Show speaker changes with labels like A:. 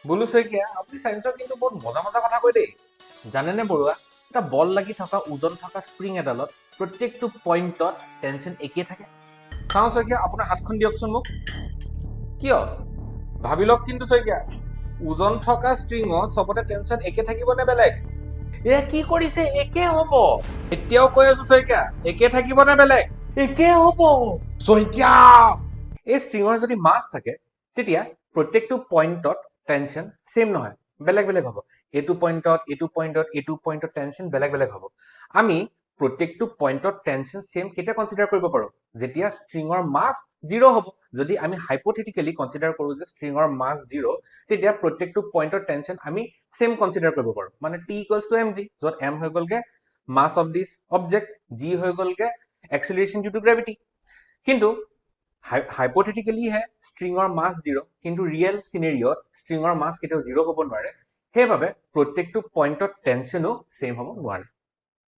A: বুলু শইকীয়া আপুনি সায়েন্সৰ কিন্তু বহুত মজা মজা কথা কয় দেই জানেনে বৰুৱা এটা বল লাগি থকা ওজন থকা স্প্ৰিং এডালত প্ৰত্যেকটো পইণ্টত টেনচন একেই থাকে চাওঁ শইকীয়া আপোনাৰ হাতখন দিয়কচোন মোক কিয় ভাবি লওক কিন্তু শইকীয়া ওজন থকা স্ট্ৰিঙত সবতে টেনচন একে থাকিব নে বেলেগ এ কি কৰিছে একে হ'ব এতিয়াও কৈ আছো শইকীয়া একে থাকিব নে বেলেগ একে হ'ব শইকীয়া এই স্ট্ৰিঙৰ যদি মাছ থাকে তেতিয়া প্ৰত্যেকটো পইণ্টত টেনচন সেম নহয় বেলেগ বেলেগ হ'ব এটু পইণ্টত টেনচন বেলেগ বেলেগ হ'ব আমি প্ৰত্যেকটো পইণ্টত টেনচন সেম কেতিয়া কনসিডাৰ কৰিব পাৰো যেতিয়া স্ট্ৰিঙৰ মাছ 0 হ'ব যদি আমি হাইপোথেটিক্যালি কনসিডাৰ কৰো যে স্ট্ৰিঙৰ মাছ 0 তেতিয়া প্ৰত্যেকটো পইণ্টত টেনচন আমি সেম কনসিডাৰ কৰিব পাৰো মানে t = mg যত m হৈ গলগে মাছ অফ দিস অবজেক্ট g হৈ গলগে acceleration due to gravity কিন্তু hypothetically হে স্ট্ৰিঙৰ মাছ 0 কিন্তু ৰিয়েল সিনাৰিঅত স্ট্ৰিঙৰ মাছ কেতিয়াও 0 হ'ব নোৱাৰে সেইভাবে প্ৰত্যেকটো পইণ্টত টেনচনো সেম হ'ব নোৱাৰে